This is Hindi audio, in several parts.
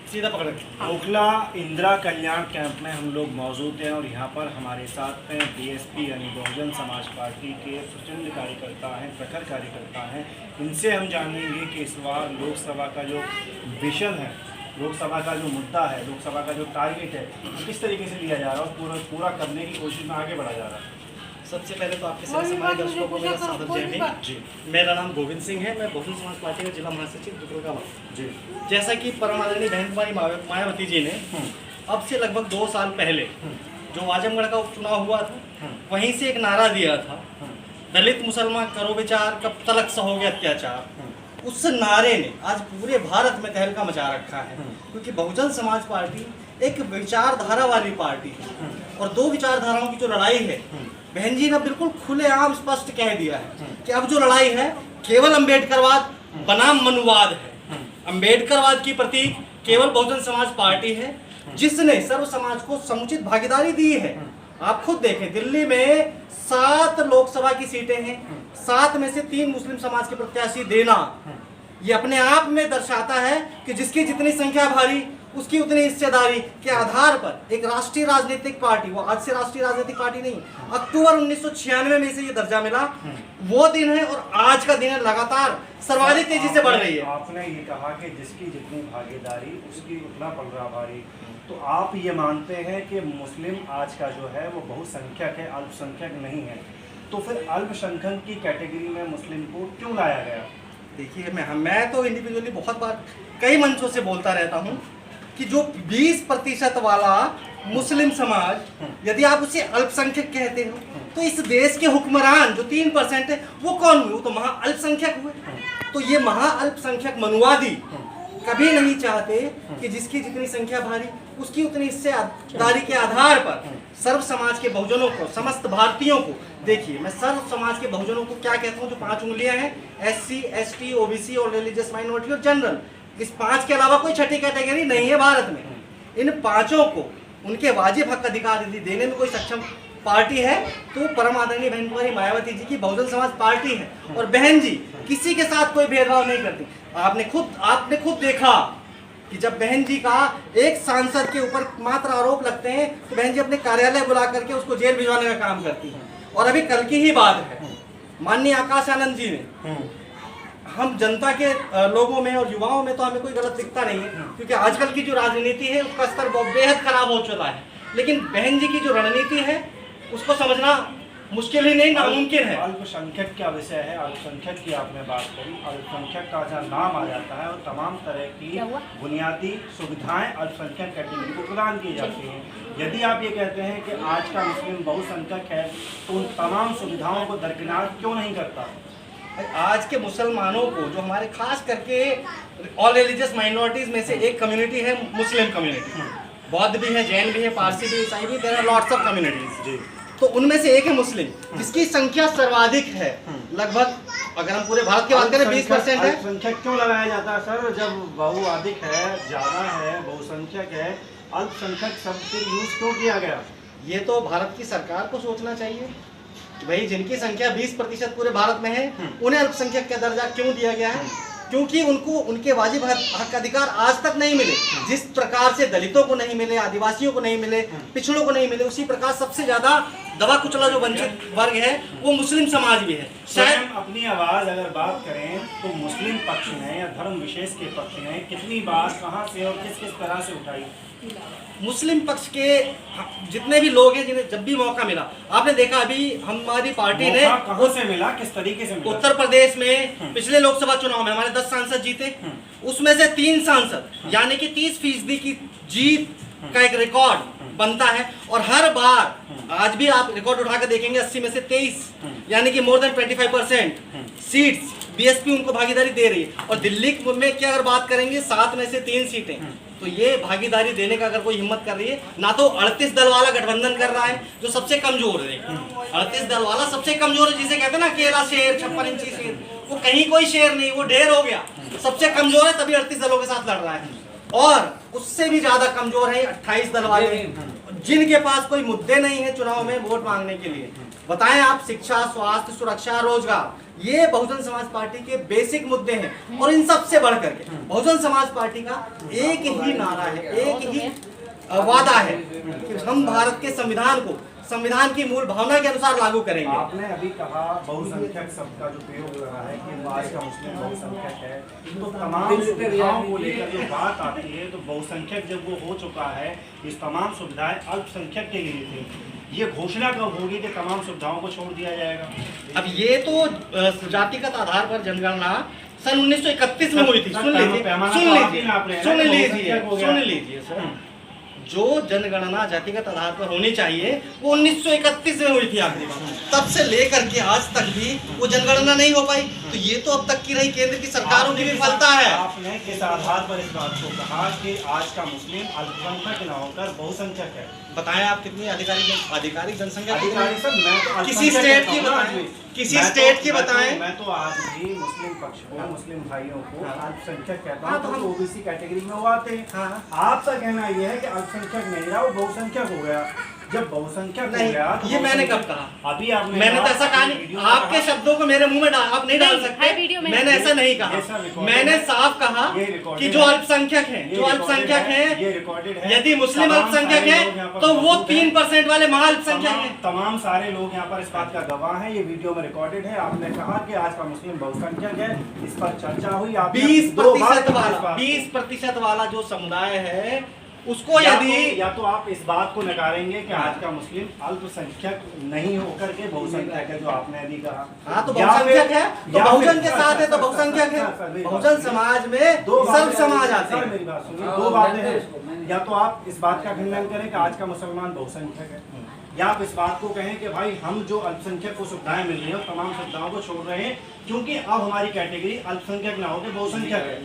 सीधा पकड़ के। ओखला इंदिरा कल्याण कैंप में हम लोग मौजूद हैं और यहाँ पर हमारे साथ हैं बीएसपी यानी बहुजन समाज पार्टी के प्रचंड कार्यकर्ता हैं, प्रखर कार्यकर्ता हैं। इनसे हम जानेंगे कि इस बार लोकसभा का जो विजन है, लोकसभा का जो मुद्दा है, लोकसभा का जो टारगेट है, किस तरीके से लिया जा रहा है और पूरा करने की कोशिश में आगे बढ़ा जा रहा है। सबसे पहले तो आपके सभी समाज दर्शकों को मेरा सादर जय हिंद जी। मेरा नाम गोविंद सिंह है, मैं बहुजन समाज पार्टी का जिला महासचिव दुर्गाबाद जी। जैसा कि परम आदरणीय बहन कुमारी मायावती जी ने अब से लगभग 2 साल पहले जो आजमगढ़ का उपचुनाव हुआ था, वहीं से एक नारा दिया था, दलित मुसलमान करो विचार, कब तलक सहोगे अत्याचार। उस नारे ने आज पूरे भारत में तहलका मचा रखा है, क्योंकि बहुजन समाज पार्टी एक विचारधारा वाली पार्टी है और 2 विचारधाराओं की जो लड़ाई है, बहन जी ने बिल्कुल खुलेआम स्पष्ट कह दिया है कि अब जो लड़ाई है केवल अम्बेडकरवाद बनाम मनुवाद है। अम्बेडकरवाद की प्रतीक केवल बहुजन समाज पार्टी है, जिसने सर्व समाज को समुचित भागीदारी दी है। आप खुद देखें, दिल्ली में 7 लोकसभा की सीटें हैं, 7 में से 3 मुस्लिम समाज के प्रत्याशी देना, ये अपने आप में दर्शाता है कि जिसकी जितनी संख्या भारी उसकी उतनी हिस्सेदारी के आधार पर एक राष्ट्रीय राजनीतिक पार्टी, वो आज से राष्ट्रीय राजनीतिक पार्टी नहीं, अक्टूबर 1996 में से ये दर्जा मिला, वो दिन है और आज का दिन है लगातार सर्वाधिक तेजी से बढ़ रही है। आपने ये कहा कि जिसकी जितनी भागीदारी उसकी उतना पल रहा भारी, तो आप ये मानते हैं कि मुस्लिम आज का जो है वो बहुसंख्यक है, अल्पसंख्यक नहीं है, तो फिर अल्पसंख्यक की कैटेगरी में मुस्लिम को क्यों लाया गया? देखिए, मैं तो इंडिविजुअली बहुत बार कई मंचों से बोलता रहता हूँ कि जो 20% वाला मुस्लिम समाज, यदि आप उसे अल्पसंख्यक कहते हो, तो इस देश के हुक्मरान जो 3% है वो कौन हुए? वो तो महा अल्पसंख्यक हुए। तो ये महा अल्पसंख्यक मनुवादी कभी नहीं चाहते कि जिसकी जितनी संख्या भारी उसकी उतनी हिस्सेदारी के आधार पर सर्व समाज के बहुजनों को, समस्त भारतीयों को, देखिए मैं सर्व समाज के बहुजनों को क्या कहता हूँ, जो 5 उंगलियां हैं, SC, ST, OBC और रिलीजियस माइनॉरिटी और जनरल, इस 5 के अलावा कोई छठी कैटेगरी नहीं है भारत में। इन 5 को उनके वाजिब हक अधिकार यदि देने में कोई सक्षम पार्टी है तो परम आदरणीय बहन कुमारी मायावती जी की बहुजन समाज पार्टी है। और बहन जी किसी के साथ कोई भेदभाव नहीं करती। आपने खुद देखा कि जब बहन जी का एक सांसद के ऊपर मात्र आरोप लगते हैं तो बहन जी अपने कार्यालय बुला करके उसको जेल भिजवाने का काम करती है। और अभी कल की ही बात है, माननीय आकाश आनंद जी ने, हम जनता के लोगों में और युवाओं में तो हमें कोई गलत दिखता नहीं है, क्योंकि आजकल की जो राजनीति है उसका स्तर बेहद खराब हो चुका है, लेकिन बहन जी की जो रणनीति है उसको समझना मुश्किल ही नहीं, नामुमकिन है। अल्पसंख्यक क्या विषय है, अल्पसंख्यक की आपने बात करी, अल्पसंख्यक का जहाँ नाम आ जाता है और तमाम तरह की बुनियादी सुविधाएं अल्पसंख्यक कैटेगरी को प्रदान की जाती हैं। यदि आप ये कहते हैं कि आज का मुस्लिम बहुसंख्यक है तो उन तमाम सुविधाओं को दरकिनार क्यों नहीं करता? आज के मुसलमानों को, जो हमारे खास करके ऑल रिलीजियस माइनॉरिटीज में से एक कम्युनिटी है मुस्लिम कम्युनिटी, बौद्ध भी है, जैन भी है, पारसी भी, ईसाई भी, there are lots of communities, तो उनमें से एक है मुस्लिम, जिसकी संख्या सर्वाधिक है। लगभग अगर हम पूरे भारत की बात करें 20% है। अल्पसंख्यक क्यों लगाया जाता है सर, जब बहुआधिक है, ज्यादा है, बहुसंख्यक है, अल्पसंख्यक शब्द से यूज क्यों किया गया? ये तो भारत की सरकार को सोचना चाहिए कि भाई जिनकी संख्या 20% पूरे भारत में है उन्हें अल्पसंख्यक का दर्जा क्यों दिया गया है, क्योंकि उनको उनके वाजिब हक अधिकार आज तक नहीं मिले। जिस प्रकार से दलितों को नहीं मिले, आदिवासियों को नहीं मिले, पिछड़ों को नहीं मिले, उसी प्रकार सबसे ज्यादा दबा कुचला जो वंचित वर्ग है वो मुस्लिम समाज भी है। शायद अपनी आवाज अगर बात करें तो मुस्लिम पक्ष ने या धर्म विशेष के पक्ष ने कितनी बार, कहां से और किस किस तरह से उठाई? मुस्लिम पक्ष के जितने भी लोग हैं, जिन्हें जब भी मौका मिला, आपने देखा अभी हमारी पार्टी ने कहां से मिला, किस तरीके से मिला? उत्तर प्रदेश में पिछले लोकसभा चुनाव में हमारे 10 सांसद जीते, उसमें से 3 सांसद यानी कि 30% की जीत का एक रिकॉर्ड बनता है। और हर बार आज भी आप रिकॉर्ड उठा कर देखेंगे, 80 में से 23 यानी कि मोर देन 25% सीट्स बीएसपी उनको भागीदारी दे रही है। और दिल्ली में क्या अगर बात करेंगे, 7 में से 3 सीटें, तो ये भागीदारी देने का अगर कोई हिम्मत कर रही है, ना तो 38 दल वाला गठबंधन कर रहा है जो सबसे कमजोर है। 38 दल वाला सबसे कमजोर है, जिसे कहते हैं ना केला शेर, 56 इंची शेर, वो कहीं कोई शेर नहीं, वो ढेर हो गया, सबसे कमजोर है, तभी 38 दलों के साथ लड़ रहा है। और उससे भी ज्यादा कमजोर है 28 दल वाले, जिनके पास कोई मुद्दे नहीं है चुनाव में वोट मांगने के लिए। बताएं आप, शिक्षा, स्वास्थ्य, सुरक्षा, रोजगार, ये बहुजन समाज पार्टी के बेसिक मुद्दे हैं। और इन सबसे बढ़ करके बहुजन समाज पार्टी का एक ही नारा है, एक ही वादा है कि हम भारत के संविधान को संविधान की मूल भावना के अनुसार लागू करेंगे। आपने अभी कहा बहुसंख्यक शब्द का जो प्रयोग लगा है कि आज का मुस्लिम बहुसंख्यक है, तो तमाम सुविधाओं को लेकर जो बात आती है, तो बहुसंख्यक जब वो हो चुका है, इस तमाम सुविधाएं अल्पसंख्यक के लिए थी, ये घोषणा कब होगी कि तमाम सुविधाओं को छोड़ दिया जाएगा? अब ये तो जातिगत आधार पर जनगणना सन 1931 में हुई थी। सुन लीजिए सर, जो जनगणना जातिगत आधार पर होनी चाहिए वो 1931 में हुई थी आखिरी बार। तब से लेकर के आज तक भी वो जनगणना नहीं हो पाई। तो ये तो अब तक की रही केंद्र की सरकारों की विफलता है। आपने किस आधार पर इस बात को कहा कि आज का मुस्लिम अल्पसंख्यक न होकर बहुसंख्यक है? बताएं आप कितनी आधिकारिक जनसंख्या? अधिकारी सर, मैं तो किसी स्टेट की बताएं, किसी स्टेट की बताएं। मैं तो आज भी मुस्लिम पक्ष को, मुस्लिम भाइयों को अल्पसंख्यक कहता हूँ, तो हम ओबीसी कैटेगरी में वो आते हैं। आपका कहना यह है कि अल्पसंख्यक नहीं रहा, वो बहुसंख्यक हो गया। जब बहुसंख्यक हो गया तो ये मैंने कब कहा? अभी आपने, मैंने तो ऐसा कहा नहीं। आपके शब्दों को मेरे मुंह में आप नहीं डाल सकते। मैंने ऐसा नहीं कहा। मैंने साफ कहा कि जो अल्पसंख्यक हैं, जो अल्पसंख्यक हैं, यदि मुस्लिम अल्पसंख्यक है तो वो 3% वाले महाअल्पसंख्यक हैं। तमाम सारे लोग यहाँ पर इस बात का गवाह हैं, ये वीडियो में रिकॉर्डेड है। आपने कहा कि आज का मुस्लिम बहुसंख्यक है, इस पर चर्चा हुई। 20% वाला जो समुदाय है उसको यदि या तो आप इस बात को नकारेंगे कि आज का मुस्लिम अल्पसंख्यक नहीं होकर के बहुसंख्यक है, जो आपने अभी कहा। हाँ, तो बहुसंख्यक है तो बहुजन के साथ है, तो बहुसंख्यक है। बहुजन समाज में सर्व समाज आते हैं। मेरी बात सुनिए, दो बातें हैं। या तो आप इस बात का खंडन करें कि आज का मुसलमान बहुसंख्यक है, या आप इस बात को कहें कि भाई हम जो अल्पसंख्यक को सुविधाएं मिल रही है तमाम सुविधाओं को छोड़ रहे हैं, क्योंकि अब हमारी कैटेगरी अल्पसंख्यक ना होकर बहुसंख्यक है।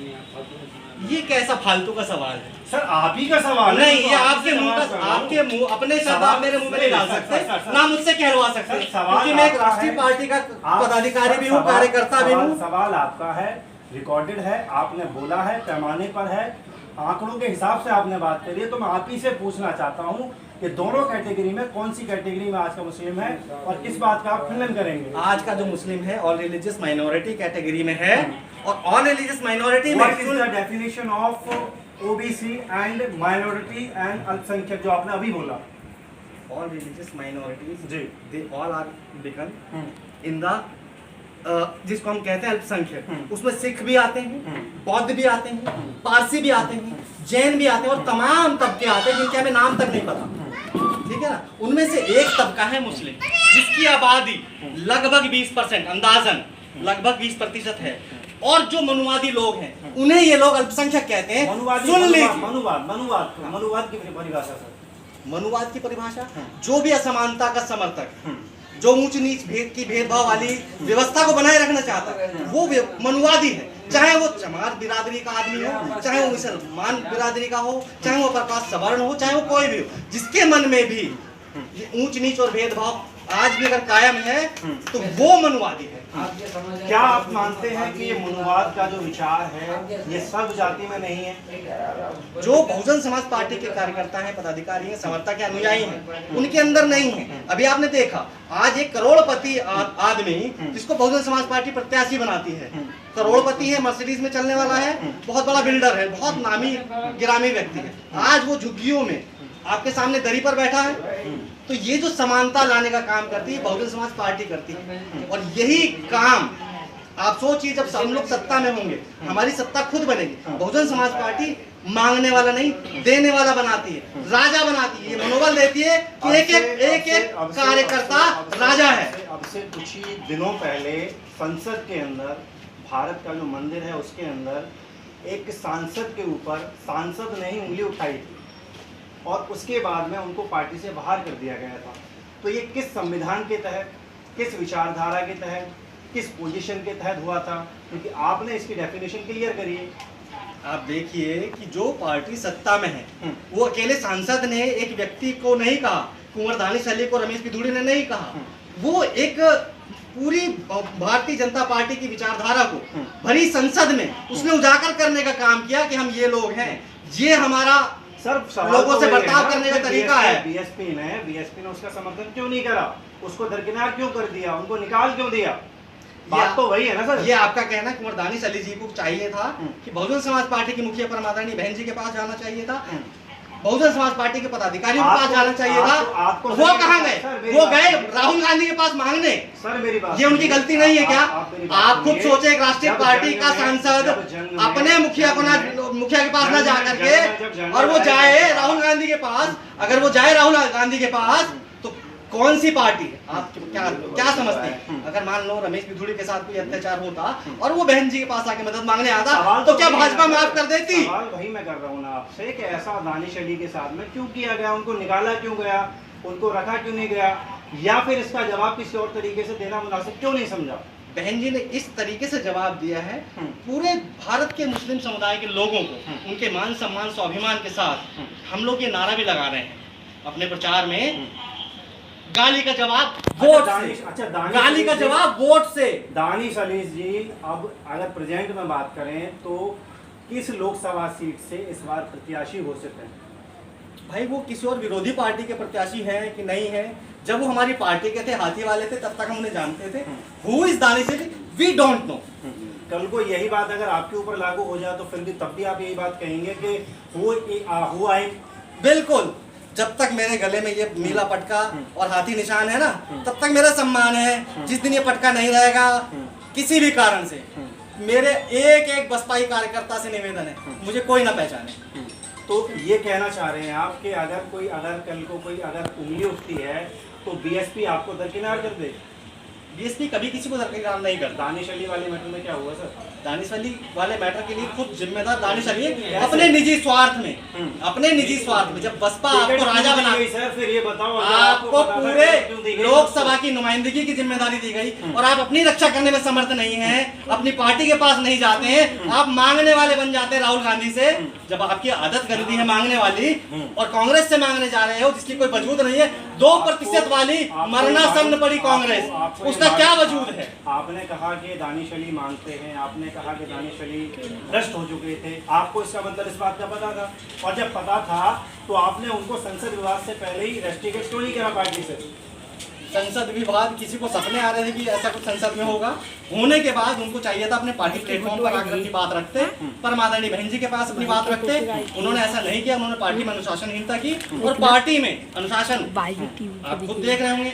ये कैसा फालतू का सवाल है सर? आप ही का सवाल नहीं, ये आपके मुंह का, आपके मुंह, अपने शब्द आप मेरे मुंह में नहीं डाल सकते, ना मुझसे कहलवा सकते, क्योंकि मैं एक राष्ट्रीय पार्टी का पदाधिकारी भी हूँ, कार्यकर्ता भी हूँ। सवाल आपका है, रिकॉर्डेड है, आपने बोला है, पैमाने पर है, आंकड़ों के हिसाब से आपने बात करी है। तो मैं आप ही से पूछना चाहता हूँ कि दोनों कैटेगरी में कौन सी कैटेगरी में आज का मुस्लिम है और किस बात का आप खंडन करेंगे? आज का जो मुस्लिम है ऑल रिलीजियस माइनॉरिटी कैटेगरी में है। और ऑल रिलीजियस माइनॉरिटी में definition of OBC and minority and अल्पसंख्यक, जो आपने अभी बोला। ऑल रिलीजियस माइनॉरिटीज जी, they all are become in the जिसको हम कहते हैं अल्पसंख्यक। उसमें सिख भी आते हैं, बौद्ध भी आते हैं, पारसी भी आते हैं, जैन भी आते हैं, और तमाम तबके आते हैं जिनके हमें नाम तक नहीं पता। ठीक है ना? उनमें से एक तबका है मुस्लिम, जिसकी आबादी लगभग 20%, अंदाजन लगभग 20% है। और जो मनुवादी लोग हैं उन्हें ये लोग अल्पसंख्यक कहते हैं। सुन लीजिए, मनुवाद की परिभाषा सर। मनुवाद की परिभाषा जो भी असमानता का समर्थक, जो ऊंच नीच भेद की भेदभाव वाली व्यवस्था को बनाए रखना चाहता है, वो मनुवादी है। चाहे वो चमार बिरादरी का आदमी हो, चाहे वो मुसलमान बिरादरी का हो, चाहे वो प्रकाश सवर्ण हो, चाहे वो कोई भी हो, जिसके मन में भी ऊंच नीच और भेदभाव आज भी अगर कायम है तो वो मनुवादी है। क्या आप मानते हैं कि ये मनुवाद का जो विचार है ये सब जाति में नहीं है? जो बहुजन समाज पार्टी के कार्यकर्ता हैं, पदाधिकारी हैं, समर्थक हैं, अनुयायी हैं, उनके अंदर नहीं है। अभी आपने देखा आज एक करोड़पति आदमी जिसको बहुजन समाज पार्टी प्रत्याशी बनाती है, करोड़पति है, मर्सिडीज में चलने वाला है, बहुत बड़ा बिल्डर है, बहुत नामी गिरामी व्यक्ति है, आज वो झुग्गियों में आपके सामने दरी पर बैठा है। तो ये जो समानता लाने का काम करती है बहुजन समाज पार्टी करती है। और यही काम आप सोचिए, जब हम लोग सत्ता में होंगे, हमारी सत्ता खुद बनेगी, बहुजन समाज पार्टी मांगने वाला नहीं देने वाला बनाती है, राजा बनाती है। ये मनोबल देती है कि एक कार्यकर्ता राजा है। अब से कुछ ही दिनों पहले संसद के अंदर, भारत का जो मंदिर है उसके अंदर, एक सांसद के ऊपर सांसद ने ही उंगली उठाई थी और उसके बाद में उनको पार्टी से बाहर कर दिया गया था। तो ये किस संविधान के तहत, किस विचारधारा के तहत, किस पोजीशन के तहत हुआ था? क्योंकि आपने इसकी डेफिनेशन क्लियर करी है। आप देखिए कि जो पार्टी सत्ता में है वो अकेले सांसद ने एक व्यक्ति को नहीं कहा, कुंवर दानिश अली को रमेश पिथौड़े ने नहीं कहा, वो एक पूरी भारतीय जनता पार्टी की विचारधारा को भरी संसद में उसने उजागर करने का काम किया कि हम ये लोग हैं, ये हमारा सर लोगों से बर्ताव करने का तरीका है। बीएसपी ने उसका समर्थन क्यों नहीं करा? उसको दरकिनार क्यों कर दिया? उनको निकाल क्यों दिया? बात तो वही है ना सर। ये आपका कहना है कुंवर दानिश अली जी को चाहिए था कि बहुजन समाज पार्टी की मुखिया परम आदरणीय बहन जी के पास जाना चाहिए था, बहुजन समाज पार्टी के पदाधिकारियों के पास जाना चाहिए था। वो कहाँ गए? वो गए राहुल गांधी के पास मांगने। सर मेरी बात, ये उनकी गलती नहीं है क्या? आप खुद सोचे, एक राष्ट्रीय पार्टी का सांसद अपने मुखिया के पास न जा करके और वो जाए राहुल गांधी के पास। अगर वो जाए राहुल गांधी के पास तो कौन सी पार्टी? आप क्या समझते हैं? अगर मान लो रमेश बिधूड़ी के साथ कोई अत्याचार होता और वो बहन जी के पास आके मदद मांगने आता तो क्या भाजपा माफ कर देती? सवाल वही मैं कर रहा हूँ ना आपसे कि ऐसा दानिश अली के साथ में क्यों किया गया? उनको निकाला क्यों गया? उनको रखा क्यों नहीं गया? या फिर इसका जवाब किसी और तरीके से देना मुनासिब क्यों नहीं समझा? बहन जी ने इस तरीके से जवाब दिया है पूरे भारत के मुस्लिम समुदाय के लोगों को उनके मान सम्मान स्वाभिमान के साथ। हम लोग ये नारा भी लगा रहे हैं अपने प्रचार में, गाली का जवाब वोट से। गाली का जवाब वोट से। दानिश अली जी, अब अगर प्रेजेंट में बात करें तो किस लोकसभा सीट से इस बार प्रत्याशी घोषित हैं? भाई वो किसी और विरोधी पार्टी के प्रत्याशी हैं कि नहीं है? जब वो हमारी पार्टी के थे, हाथी वाले थे, तब तक हम उन्हें जानते थे। Who is Danish Ali? We don't know. कल को यही बात अगर आपके ऊपर लागू हो जाए तो फिर भी तब भी आप यही बात कहेंगे कि हुआ है? बिल्कुल। जब तक मेरे गले में ये नीला पटका और हाथी निशान है ना, तब तक मेरा सम्मान है। जिस दिन ये पटका नहीं रहेगा किसी भी कारण से, मेरे एक बसपाई कार्यकर्ता से निवेदन है, मुझे कोई ना पहचाने। तो ये कहना चाह रहे हैं आप कि अगर कल को कोई उंगली उठती है तो बीएसपी आपको दरकिनार कर दे? बीएसपी कभी किसी को दरकिनार नहीं करता। दानिश अली वाले मैटर में क्या हुआ सर? दानिश अली वाले मैटर के लिए खुद जिम्मेदार दानिश अली अपने निजी स्वार्थ में जब बसपा आपको राजा बना, सर फिर ये बताओ, आपको पूरे लोकसभा की नुमाइंदगी की जिम्मेदारी दी गई और आप अपनी रक्षा करने में समर्थ नहीं हैं, अपनी पार्टी के पास नहीं जाते हैं, आप मांगने वाले बन जाते हैं राहुल गांधी से। जब आपकी आदत गंदी है मांगने वाली और कांग्रेस से मांगने जा रहे हो जिसकी कोई वजूद नहीं है, 2% वाली मरना सन्न पड़ी कांग्रेस, उसका क्या वजूद है? आपने कहा कि दानिश अली मांगते हैं, आपने कहा कि दानिश अली भ्रष्ट हो चुके थे, आपको इसका मतलब इस बात का पता था? और जब पता था तो आपने उनको संसद विवाद से पहले ही रेस्ट्रिकेट क्यों नहीं करा पार्टी से? संसद विवाद किसी को सपने आ रहे थे कि ऐसा कुछ संसद में होगा? होने के बाद उनको चाहिए था अपने पार्टी प्लेटफॉर्म पर आकर अपनी बात रखते, परम आदरणीय बहन जी के पास अपनी बात रखते। उन्होंने ऐसा नहीं किया, उन्होंने पार्टी में अनुशासनहीनता की और पार्टी में अनुशासन आप खुद देख रहे होंगे।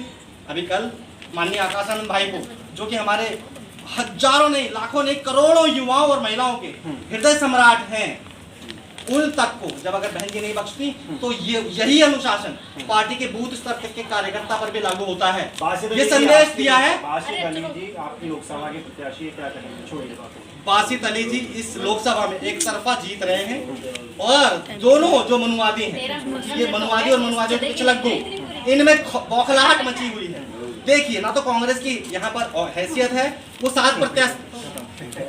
अभी कल माननीय आकाशानंद भाई को, जो कि हमारे हजारों नहीं लाखों नहीं करोड़ों युवाओं और महिलाओं के हृदय सम्राट हैं, उन तक को जब अगर बहन जी नहीं बख्शती तो यही अनुशासन पार्टी के बूथ स्तर तक के कार्यकर्ता पर भी लागू होता है। ये संदेश दिया है। बासित अली जी आपकी लोकसभा के प्रत्याशी क्या करेंगे? छोड़िए बासित अली जी इस लोकसभा में एक तरफा जीत रहे हैं और दोनों जो मनुवादी हैं, ये मनुवादी और मनुवादी के पिछलग्गू, इनमें बौखलाहट मची हुई है। देखिए ना तो कांग्रेस की यहाँ पर हैसियत है, वो 7 प्रत्याशी